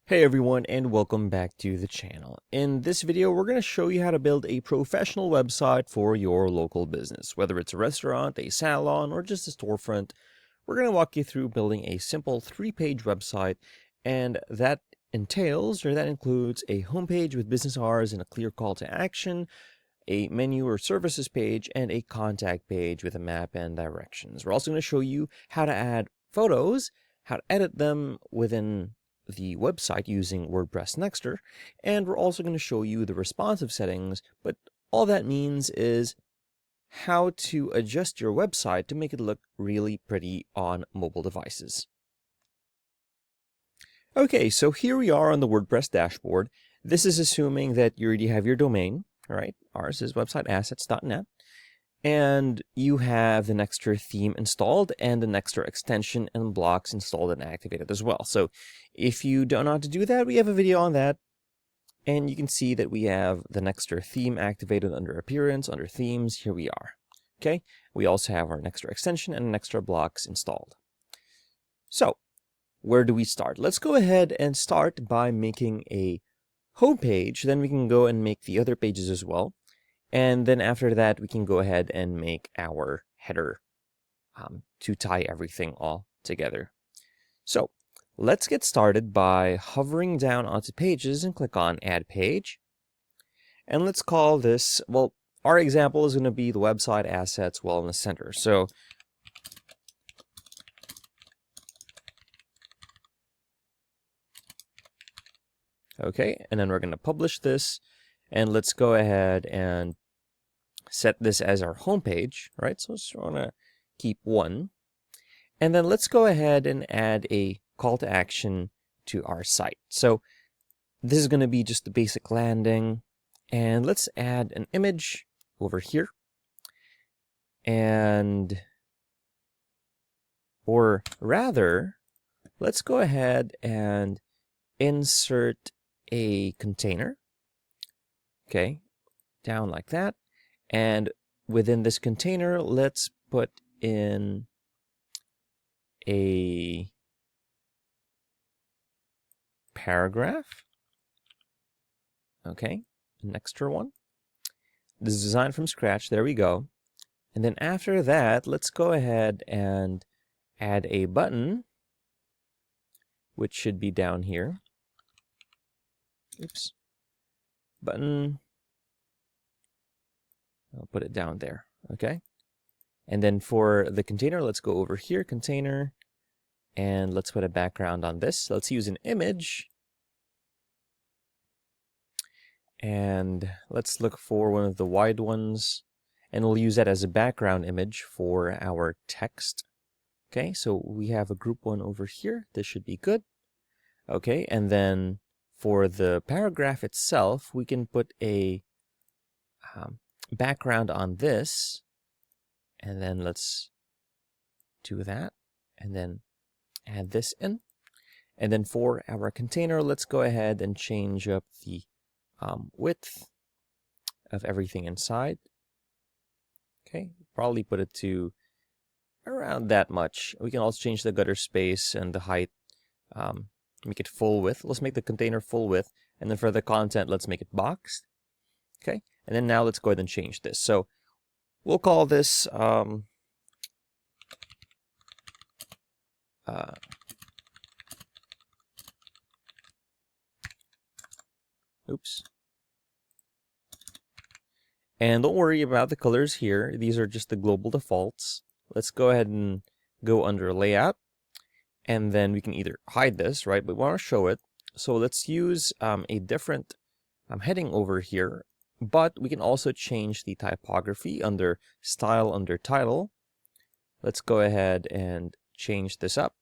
Hey everyone, and welcome back to the channel. In this video, we're going to show you how to build a professional website for your local business. Whether it's a restaurant, a salon, or just a storefront, we're going to walk you through building a simple 3-page website, and that includes a homepage with business hours and a clear call to action, a menu or services page, and a contact page with a map and directions. We're also going to show you how to add photos, how to edit them within the website using WordPress Nexter, and we're also going to show you the responsive settings, but all that means is how to adjust your website to make it look really pretty on mobile devices. Okay, so here we are on the WordPress dashboard. This is assuming that you already have your domain, all right? Ours is websiteassets.net. And you have the Nexter theme installed and the Nexter extension and blocks installed and activated as well. So if you don't know how to do that, we have a video on that. And you can see that we have the Nexter theme activated under Appearance, under Themes. Here we are. Okay. We also have our Nexter extension and Nexter blocks installed. So where do we start? Let's go ahead and start by making a home page. Then we can go and make the other pages as well. And then after that, we can go ahead and make our header to tie everything all together. So let's get started by hovering down onto pages and click on Add Page. And let's call this, well, our example is going to be the Website Assets Wellness Center. So okay, and then we're going to publish this. And let's go ahead and set this as our home page, right? So we want to keep 1. And then let's go ahead and add a call to action to our site. So this is going to be just the basic landing. And let's add an image over here. Or rather, let's go ahead and insert a container. Okay, down like that. And within this container, let's put in a paragraph. Okay, an extra one. This is designed from scratch. There we go. And then after that, let's go ahead and add a button, which should be down here. Oops. Button. I'll put it down there, okay? And then for the container, let's go over here, container, and let's put a background on this. Let's use an image. And let's look for one of the wide ones, and we'll use that as a background image for our text. Okay, so we have a group one over here. This should be good. Okay, and then for the paragraph itself, we can put a background on this, and then let's do that, and then add this in. And then for our container, let's go ahead and change up the width of everything inside. Okay, probably put it to around that much. We can also change the gutter space and the height, make it full width. Let's make the container full width, and then for the content, let's make it boxed. Okay, and then now let's go ahead and change this. So we'll call this oops. And don't worry about the colors here. These are just the global defaults. Let's go ahead and go under layout, and then we can either hide this, right? But we want to show it. So let's use a different heading over here. But we can also change the typography under Style, under Title. Let's go ahead and change this up.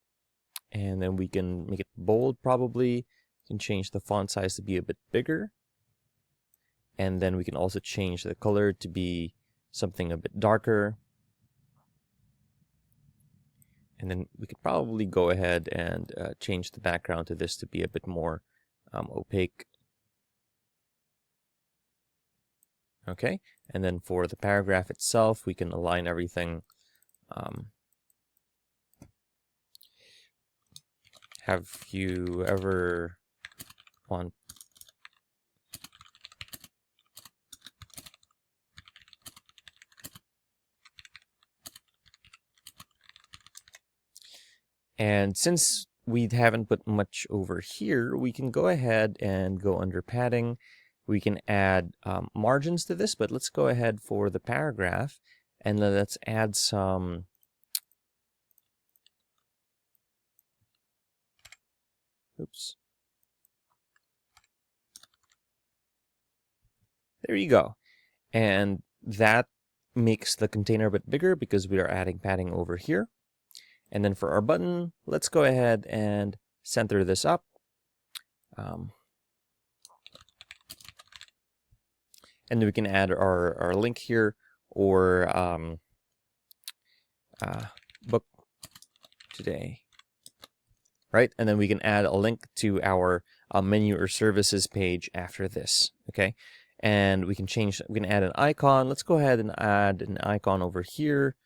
And then we can make it bold, probably. We can change the font size to be a bit bigger. And then we can also change the color to be something a bit darker. And then we could probably go ahead and change the background to this to be a bit more opaque. Okay, and then for the paragraph itself, we can align everything. Have you ever one. And since we haven't put much over here, we can go ahead and go under padding. We can add margins to this, but let's go ahead for the paragraph and let's add some oops. There you go. And that makes the container a bit bigger because we are adding padding over here. And then for our button, let's go ahead and center this up. And then we can add our link here, or book today, right? And then we can add a link to our menu or services page after this, okay? And we can add an icon. Let's go ahead and add an icon over here,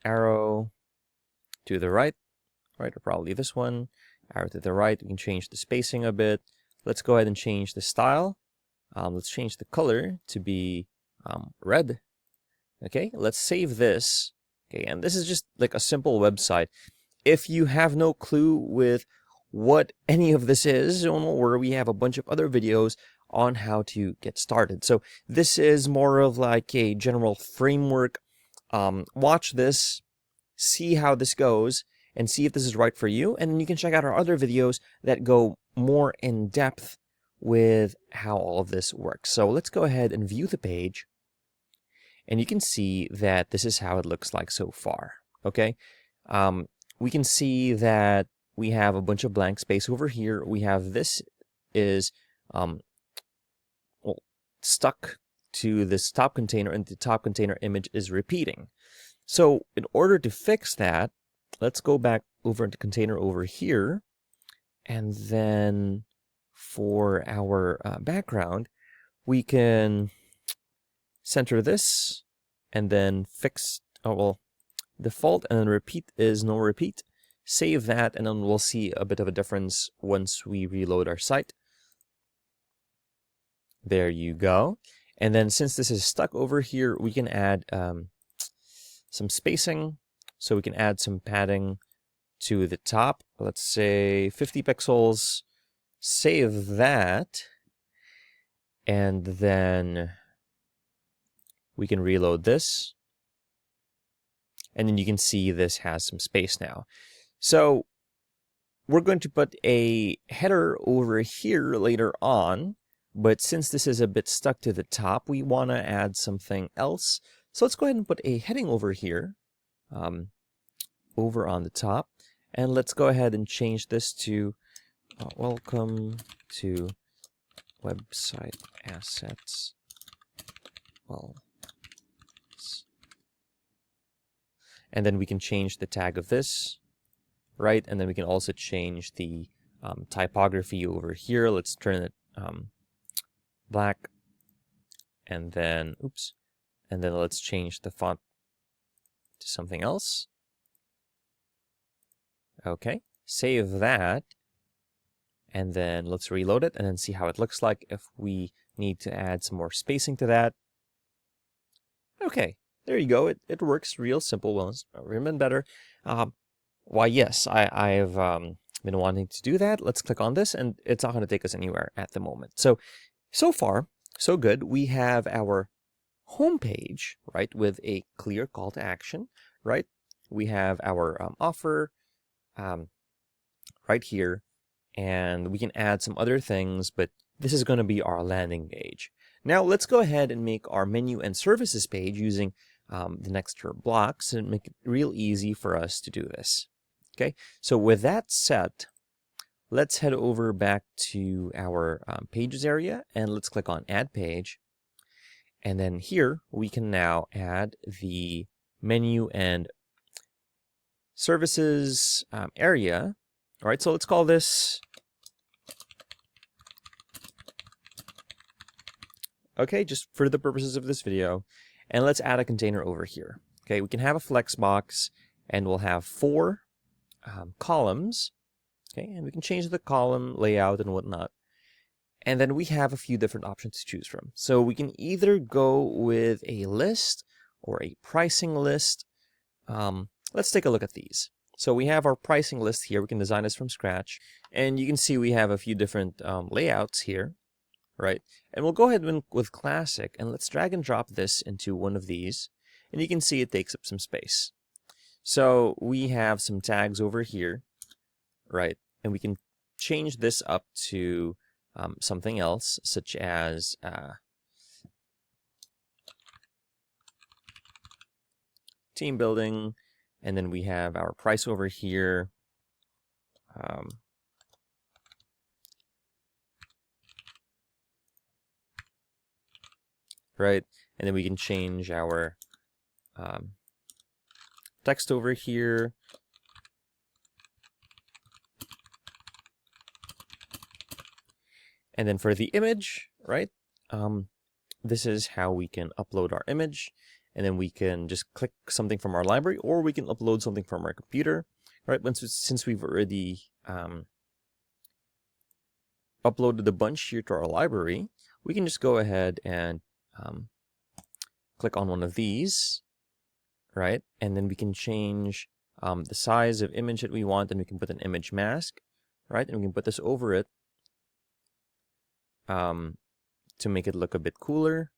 arrow to the right, or probably this one, arrow to the right. We can change the spacing a bit. Let's go ahead and change the style. Let's change the color to be red. Okay, let's save this. Okay, and this is just like a simple website. If you have no clue with what any of this is, don't worry, we have a bunch of other videos on how to get started. So this is more of like a general framework. Watch this, see how this goes, and see if this is right for you. And then you can check out our other videos that go more in depth with how all of this works. So let's go ahead and view the page. And you can see that this is how it looks like so far. Okay. We can see that we have a bunch of blank space over here. We have this is stuck to this top container, and the top container image is repeating. So in order to fix that, let's go back over to container over here. And then for our background, we can center this and then fix, default, and then repeat is no repeat. Save that, and then we'll see a bit of a difference once we reload our site. There you go. And then since this is stuck over here, we can add some spacing. So we can add some padding to the top. Let's say 50 pixels. Save that. And then we can reload this. And then you can see this has some space now. So we're going to put a header over here later on. But since this is a bit stuck to the top, we want to add something else. So let's go ahead and put a heading over here, over on the top. And let's go ahead and change this to welcome to website assets. Well, and then we can change the tag of this, right? And then we can also change the typography over here. Let's turn it black, and then and then let's change the font to something else. Okay, save that, and then let's reload it and then see how it looks like if we need to add some more spacing to that. Okay, there you go. It works real simple. Well, it's been better. Why, yes, I've been wanting to do that. Let's click on this, and it's not going to take us anywhere at the moment. So far, so good. We have our home page, right, with a clear call to action, right? We have our offer right here, and we can add some other things, but this is going to be our landing page. Now, let's go ahead and make our menu and services page using the Nextdoor blocks and make it real easy for us to do this. Okay, so with that set, let's head over back to our pages area, and let's click on Add Page. And then here, we can now add the menu and services area. All right, so let's call this, okay, just for the purposes of this video, and let's add a container over here. Okay, we can have a flex box, and we'll have 4 columns. Okay, and we can change the column layout and whatnot. And then we have a few different options to choose from. So we can either go with a list or a pricing list. Let's take a look at these. So we have our pricing list here. We can design this from scratch. And you can see we have a few different layouts here, right? And we'll go ahead with classic, and let's drag and drop this into one of these. And you can see it takes up some space. So we have some tags over here, right? And we can change this up to something else, such as team building, and then we have our price over here. Right, and then we can change our text over here. And then for the image, right, this is how we can upload our image. And then we can just click something from our library, or we can upload something from our computer, right? Since we've already uploaded a bunch here to our library, we can just go ahead and click on one of these, right? And then we can change the size of image that we want, and we can put an image mask, right? And we can put this over it to make it look a bit cooler.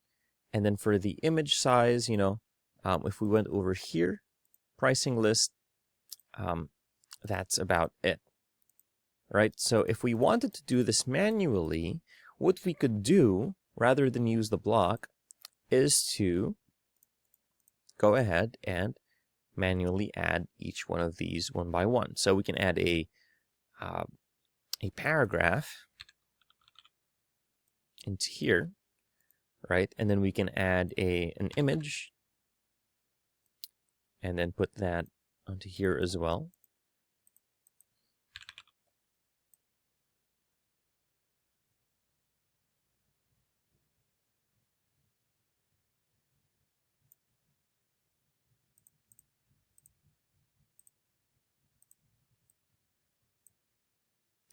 And then for the image size, you know, if we went over here, pricing list, that's about it, right? So if we wanted to do this manually, what we could do, rather than use the block, is to go ahead and manually add each one of these one by one. So we can add a paragraph into here, right? And then we can add an image and then put that onto here as well.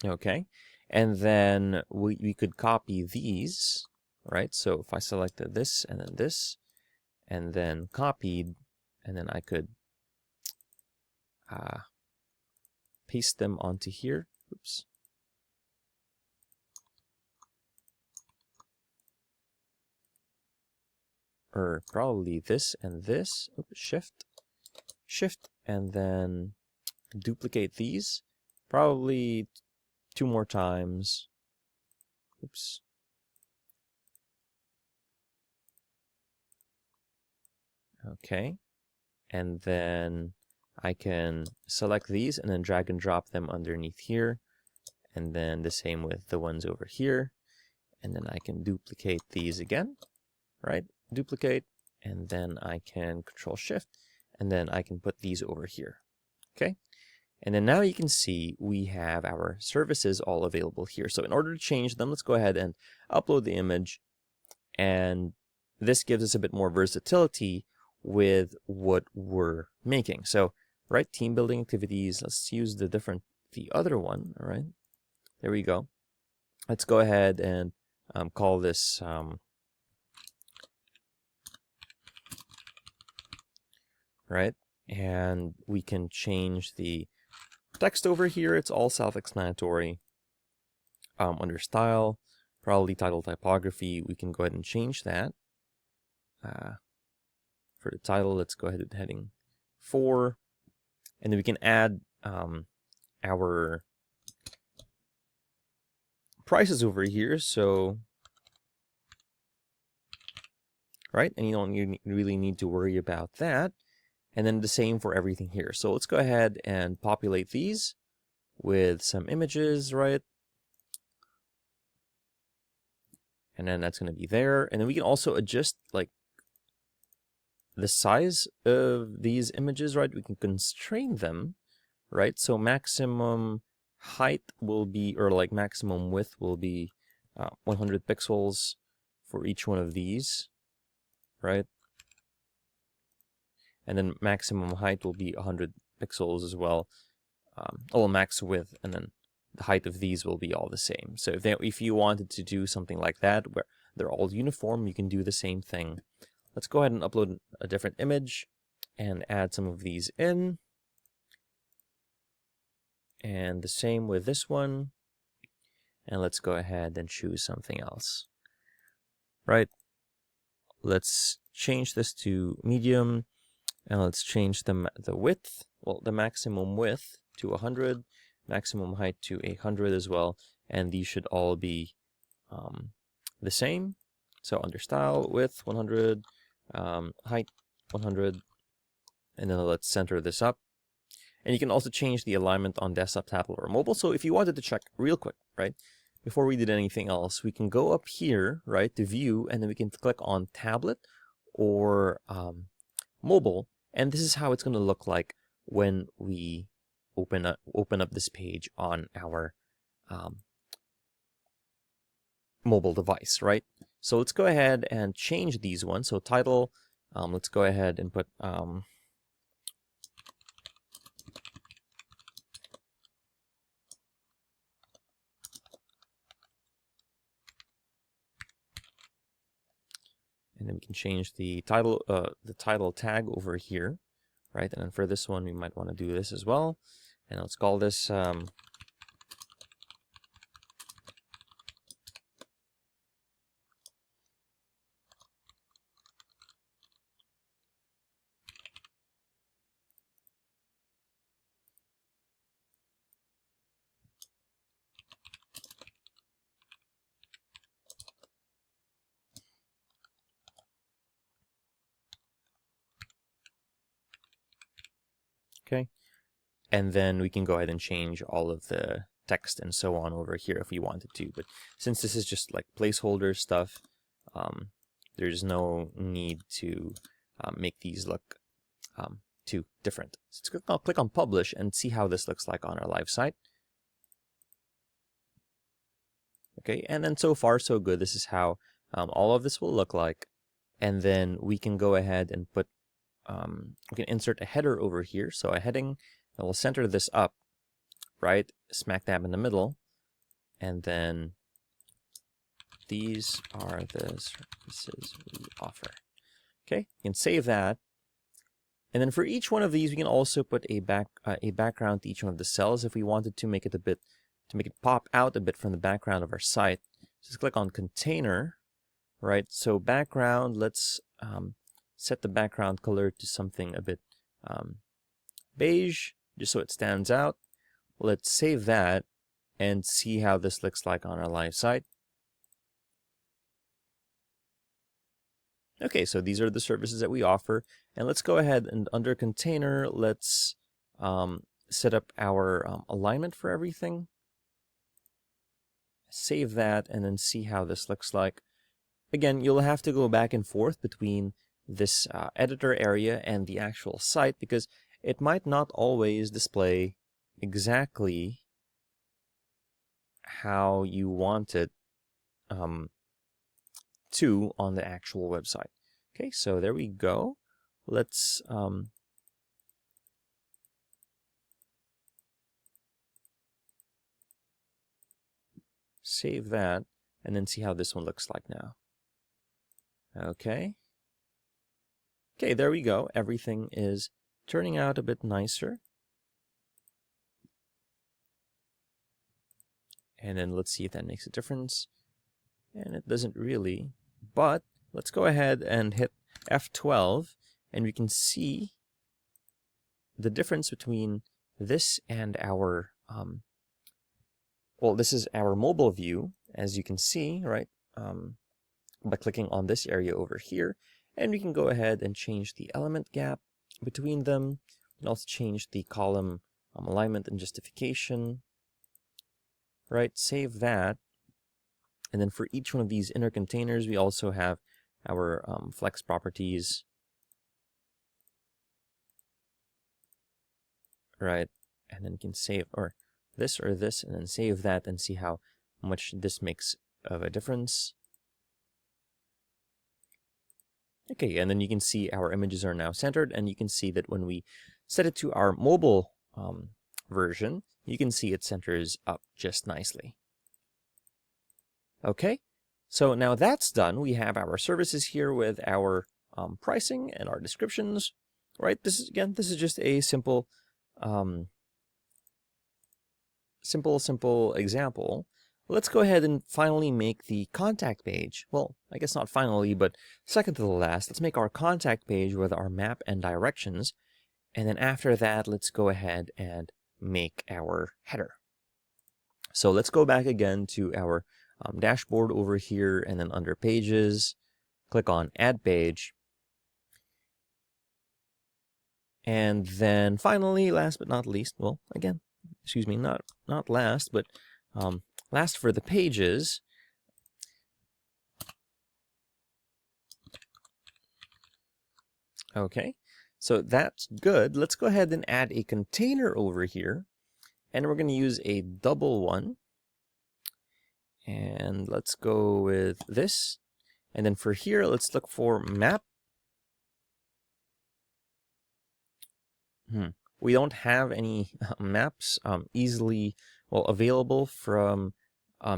Okay, and then we could copy these, right? So if I selected this, and then copied, and then I could paste them onto here. Oops. Or probably this and this. Oops, shift, and then duplicate these. Probably 2 more times. Oops. Okay. And then I can select these and then drag and drop them underneath here. And then the same with the ones over here. And then I can duplicate these again, right? Duplicate, and then I can Control Shift, and then I can put these over here. Okay. And then now you can see we have our services all available here. So in order to change them, let's go ahead and upload the image. And this gives us a bit more versatility with what we're making. So, right, team building activities, let's use the other one, all right? There we go. Let's go ahead and call this right? And we can change the text over here. It's all self-explanatory. Under style, probably title typography, we can go ahead and change that. For the title, let's go ahead with heading 4. And then we can add our prices over here. So, right, and you don't really need to worry about that. And then the same for everything here. So let's go ahead and populate these with some images, right? And then that's going to be there. And then we can also adjust like the size of these images, right? We can constrain them, right? So maximum height will be, or like maximum width will be 100 pixels for each one of these, right? And then maximum height will be 100 pixels as well. Max width, and then the height of these will be all the same. So if you wanted to do something like that, where they're all uniform, you can do the same thing. Let's go ahead and upload a different image and add some of these in. And the same with this one. And let's go ahead and choose something else. Right? Let's change this to medium, and let's change the width, well, the maximum width to 100, maximum height to 100 as well, and these should all be the same. So under style, width 100, height 100, and then let's center this up. And you can also change the alignment on desktop, tablet, or mobile. So if you wanted to check real quick, right, before we did anything else, we can go up here, right, to view, and then we can click on tablet or mobile, and this is how it's going to look like when we open up this page on our mobile device, right? So let's go ahead and change these ones. So title, let's go ahead and put and then we can change the title tag over here, right? And then for this one, we might want to do this as well. And let's call this okay. And then we can go ahead and change all of the text and so on over here if we wanted to. But since this is just like placeholder stuff, there's no need to make these look too different. So I'll click on publish and see how this looks like on our live site. Okay, and then so far so good. This is how all of this will look like. And then we can go ahead and put, we can insert a header over here. So a heading, and we'll center this up, right, smack dab in the middle. And then these are the services we offer. Okay, you can save that. And then for each one of these, we can also put a background to each one of the cells if we wanted to make it a bit, to make it pop out a bit from the background of our site. Just click on container, right? So background, let's set the background color to something a bit beige, just so it stands out. Let's save that and see how this looks like on our live site. Okay, so these are the services that we offer. And let's go ahead and under container, let's set up our alignment for everything. Save that and then see how this looks like. Again, you'll have to go back and forth between this editor area and the actual site because it might not always display exactly how you want it to on the actual website. Okay, so there we go. Let's save that and then see how this one looks like now. Okay. Okay, there we go. Everything is turning out a bit nicer. And then let's see if that makes a difference. And it doesn't really, but let's go ahead and hit F12 and we can see the difference between this and our, well, this is our mobile view, as you can see, right, by clicking on this area over here. And we can go ahead and change the element gap between them. We can also change the column alignment and justification, right? Save that. And then for each one of these inner containers, we also have our flex properties, right? And then you can save or this, and then save that and see how much this makes of a difference. Okay, and then you can see our images are now centered, and you can see that when we set it to our mobile version, you can see it centers up just nicely. Okay, so now that's done. We have our services here with our pricing and our descriptions, right? This is just a simple example. Let's go ahead and finally make the contact page. Well, I guess not finally, but second to the last. Let's make our contact page with our map and directions. And then after that, let's go ahead and make our header. So let's go back again to our dashboard over here, and then under Pages, click on Add Page. And then finally, last but not least, well, again, excuse me, not last, but last for the pages, okay, so that's good. Let's go ahead and add a container over here, and we're going to use a double one. And let's go with this. And then for here, let's look for map. We don't have any maps easily available from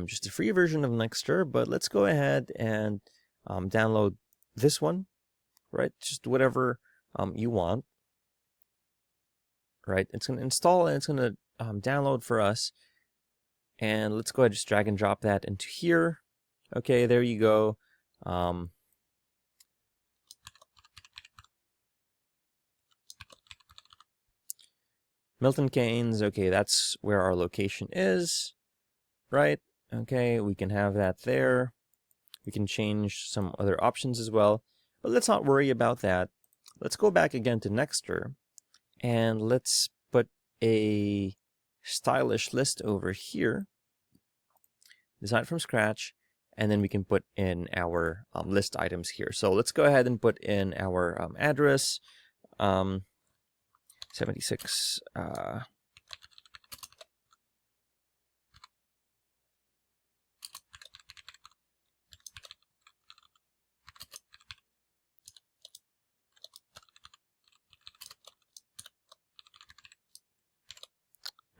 just a free version of Nextr, but let's go ahead and download this one, right? Just whatever you want, right? It's going to install and it's going to download for us. And let's go ahead and just drag and drop that into here. Okay, there you go. Milton Keynes, okay, that's where our location is, right? Okay, we can have that there. We can change some other options as well, but let's not worry about that. Let's go back again to Nextr, and let's put a stylish list over here. Design from scratch, and then we can put in our list items here. So let's go ahead and put in our address, 76.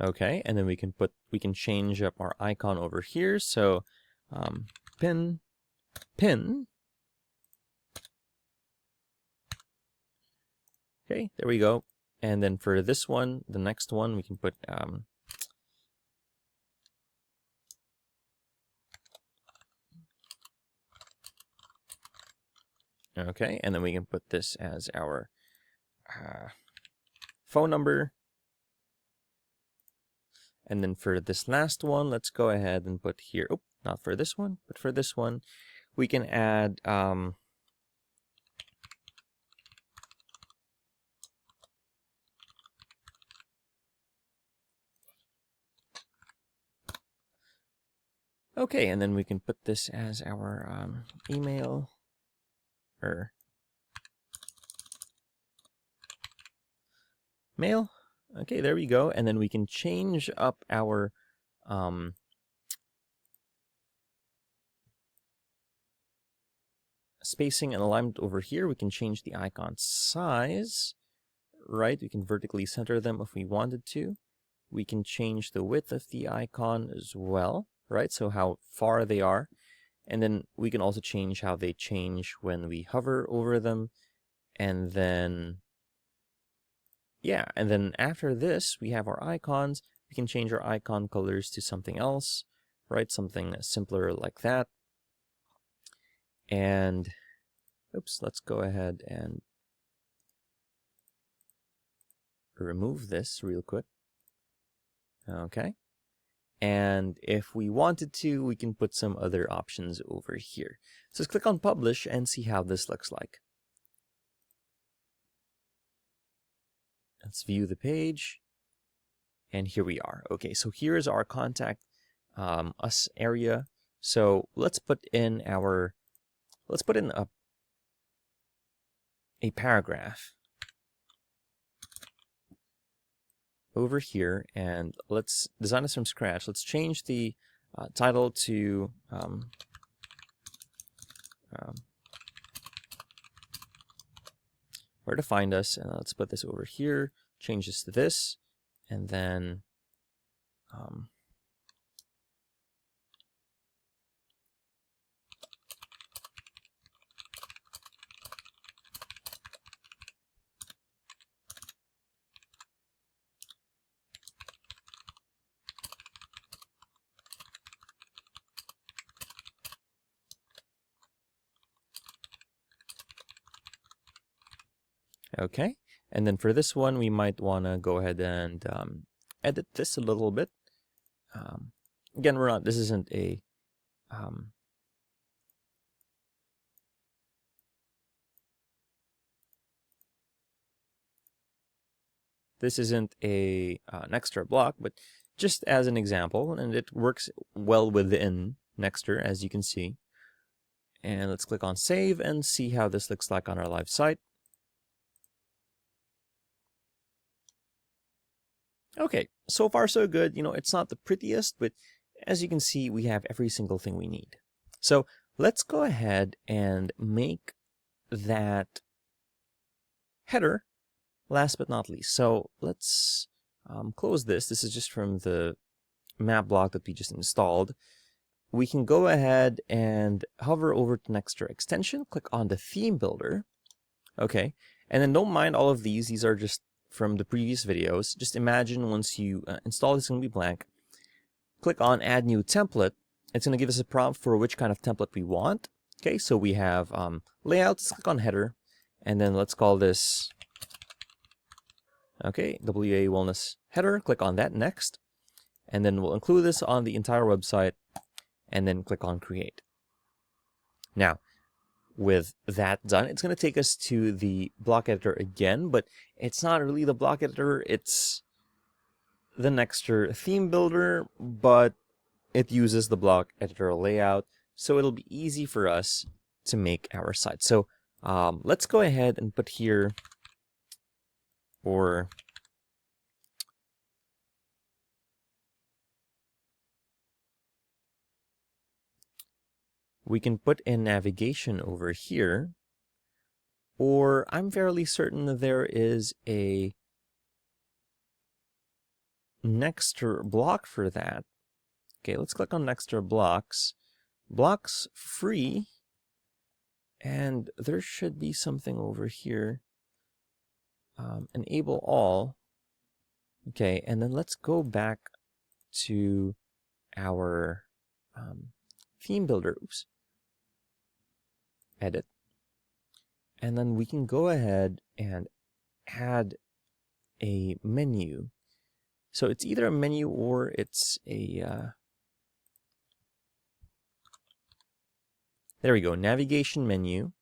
Okay, and then we can change up our icon over here. So pin. Okay, there we go. And then for this one, the next one, we can put okay, and then we can put this as our phone number. And then for this last one, let's go ahead and put here, oh, not for this one, but for this one, we can add okay, and then we can put this as our email or mail. Okay, there we go. And then we can change up our spacing and alignment over here. We can change the icon size, right? We can vertically center them if we wanted to. We can change the width of the icon as well, right? So how far they are. And then we can also change how they change when we hover over them. And then yeah, and then after this, we have our icons. We can change our icon colors to something else, right? Something simpler like that. And, oops, let's go ahead and remove this real quick. Okay. And if we wanted to, we can put some other options over here. So let's click on Publish and see how this looks like. Let's view the page, and here we are. Okay, so here is our contact us area. So let's put in a paragraph over here, and let's design this from scratch. Let's change the title to where to find us, and let's put this over here, change this to this, and then Okay, and then for this one, we might want to go ahead and edit this a little bit. Again, this isn't a an extra block, but just as an example, and it works well within Nextr, as you can see. And let's click on save and see how this looks like on our live site. Okay, so far so good. You know, it's not the prettiest, but as you can see, we have every single thing we need. So let's go ahead and make that header last but not least. So let's close this. This is just from the map block that we just installed. We can go ahead and hover over to Nextr extension, click on the theme builder. Okay, and then don't mind all of these. These are just from the previous videos. Just imagine once you install this, it's going to be blank. Click on add new template. It's going to give us a prompt for which kind of template we want. Okay, so we have layout. Let's click on header, and then let's call this, okay, WA Wellness header. Click on that next, and then we'll include this on the entire website, and then click on create. Now, with that done, it's going to take us to the block editor again, but it's not really the block editor, it's the Nextr theme builder, but it uses the block editor layout, so it'll be easy for us to make our site. So let's go ahead and put here, or we can put in navigation over here, or I'm fairly certain that there is a Nextr block for that. Okay, let's click on Nextr blocks. Blocks free, and there should be something over here. Enable all. Okay, and then let's go back to our theme builder. Oops. Edit. And then we can go ahead and add a menu. So it's either a menu or it's a there we go, navigation menu,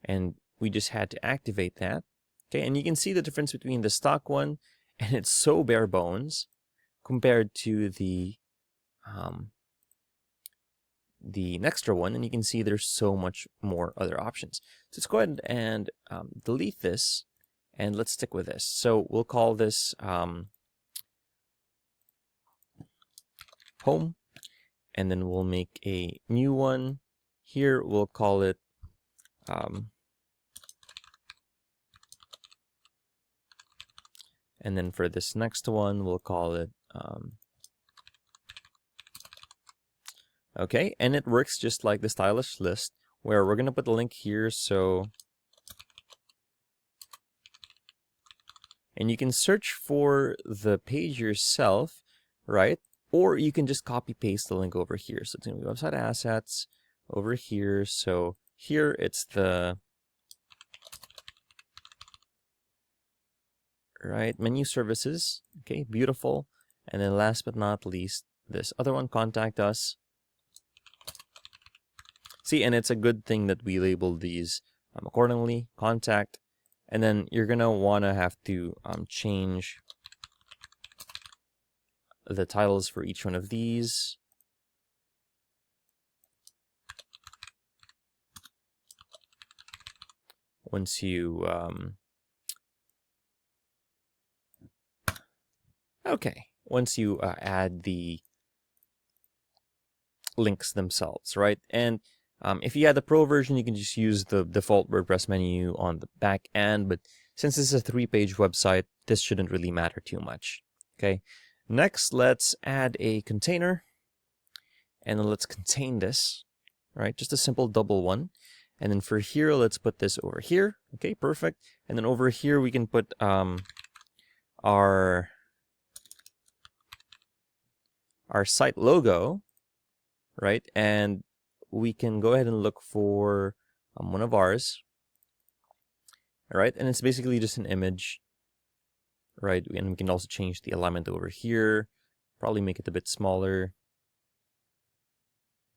and we just had to activate that. Okay, and you can see the difference between the stock one, and it's so bare bones compared to the Nextr one, and you can see there's so much more other options. So let's go ahead and delete this, and let's stick with this. So we'll call this home, and then we'll make a new one. Here we'll call it and then for this next one we'll call it okay, and it works just like the stylish list, where we're going to put the link here. So, and you can search for the page yourself, right? Or you can just copy paste the link over here. So it's going to be website assets over here. So here it's the right menu services. Okay, beautiful. And then last but not least, this other one, contact us. See, and it's a good thing that we labeled these accordingly, contact, and then you're gonna wanna have to change the titles for each one of these. Once you, okay, once you add the links themselves, right? And if you had the Pro version, you can just use the default WordPress menu on the back end, but since this is a 3-page website, this shouldn't really matter too much, okay? Next, let's add a container, and then let's contain this, right? Just a simple double one. And then for here, let's put this over here. Okay, perfect. And then over here, we can put our site logo, right? And we can go ahead and look for one of ours, all right? And it's basically just an image, right? And we can also change the alignment over here, probably make it a bit smaller,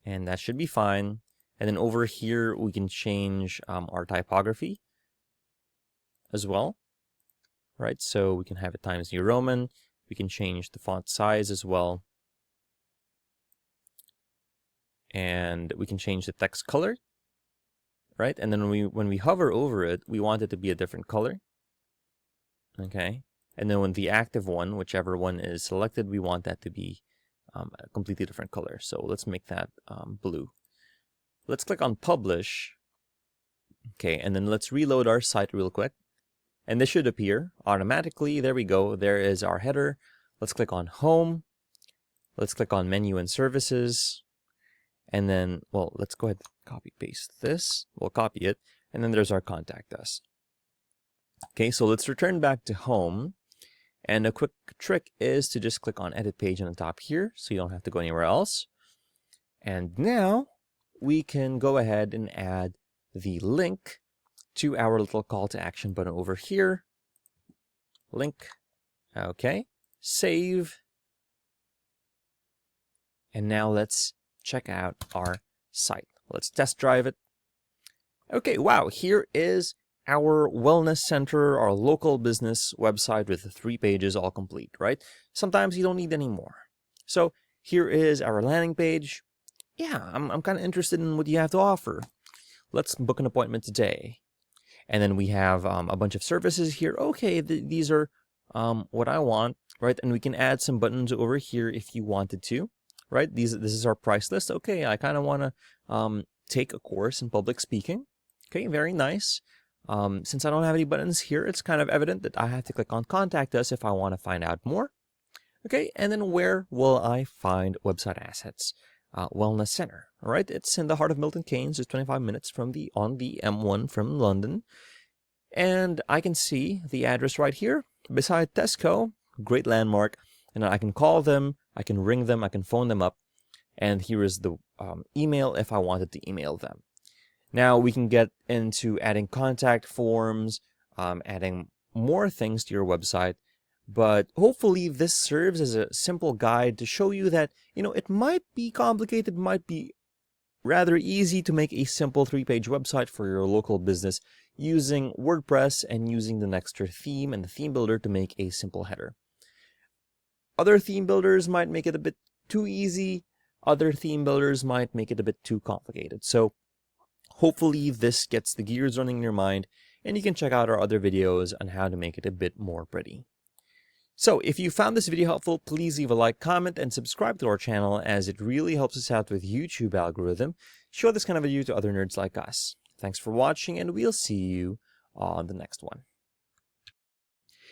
and that should be fine. And then over here, we can change our typography as well, right? So we can have it Times New Roman. We can change the font size as well. And we can change the text color, right? And then when we hover over it, we want it to be a different color, okay? And then when the active one, whichever one is selected, we want that to be a completely different color. So let's make that blue. Let's click on Publish. Okay, and then let's reload our site real quick. And this should appear automatically. There we go. There is our header. Let's click on Home. Let's click on Menu and Services. And then, well, let's go ahead and copy paste this. We'll copy it. And then there's our Contact Us. Okay, so let's return back to Home. And a quick trick is to just click on Edit Page on the top here, so you don't have to go anywhere else. And now we can go ahead and add the link to our little call to action button over here. Link. Okay. Save. And now let's check out our site. Let's test drive it. Okay, wow, here is our wellness center, our local business website with 3 pages all complete, right? Sometimes you don't need any more. So here is our landing page. Yeah, I'm kind of interested in what you have to offer. Let's book an appointment today. And then we have a bunch of services here. Okay, these are what I want, right? And we can add some buttons over here if you wanted to, right? This is our price list. Okay, I kind of want to take a course in public speaking. Okay, very nice. Since I don't have any buttons here, it's kind of evident that I have to click on Contact Us if I want to find out more. Okay, and then where will I find website assets? Wellness Center. All right, it's in the heart of Milton Keynes. It's 25 minutes on the M1 from London. And I can see the address right here beside Tesco. Great landmark. And I can call them, I can ring them, I can phone them up. And here is the email if I wanted to email them. Now we can get into adding contact forms, adding more things to your website. But hopefully this serves as a simple guide to show you that, it might be complicated, might be rather easy to make a simple 3-page website for your local business using WordPress and using the Nextr theme and the theme builder to make a simple header. Other theme builders might make it a bit too easy. Other theme builders might make it a bit too complicated. So hopefully this gets the gears running in your mind, and you can check out our other videos on how to make it a bit more pretty. So if you found this video helpful, please leave a like, comment, and subscribe to our channel, as it really helps us out with YouTube algorithm. Show this kind of video to other nerds like us. Thanks for watching, and we'll see you on the next one.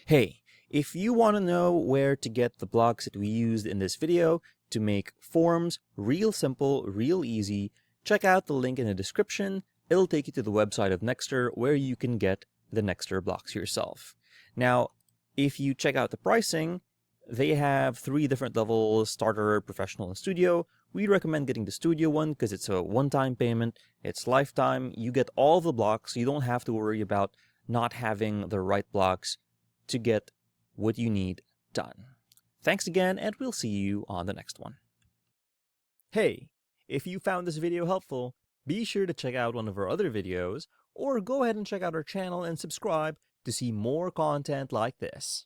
Hey, if you want to know where to get the blocks that we used in this video to make forms real simple, real easy, check out the link in the description. It'll take you to the website of Nextr where you can get the Nextr blocks yourself. Now, if you check out the pricing, they have 3 different levels: starter, professional, and studio. We recommend getting the studio one because it's a one-time payment. It's lifetime. You get all the blocks, so you don't have to worry about not having the right blocks to get what you need done. Thanks again, and we'll see you on the next one. Hey, if you found this video helpful, be sure to check out one of our other videos, or go ahead and check out our channel and subscribe to see more content like this.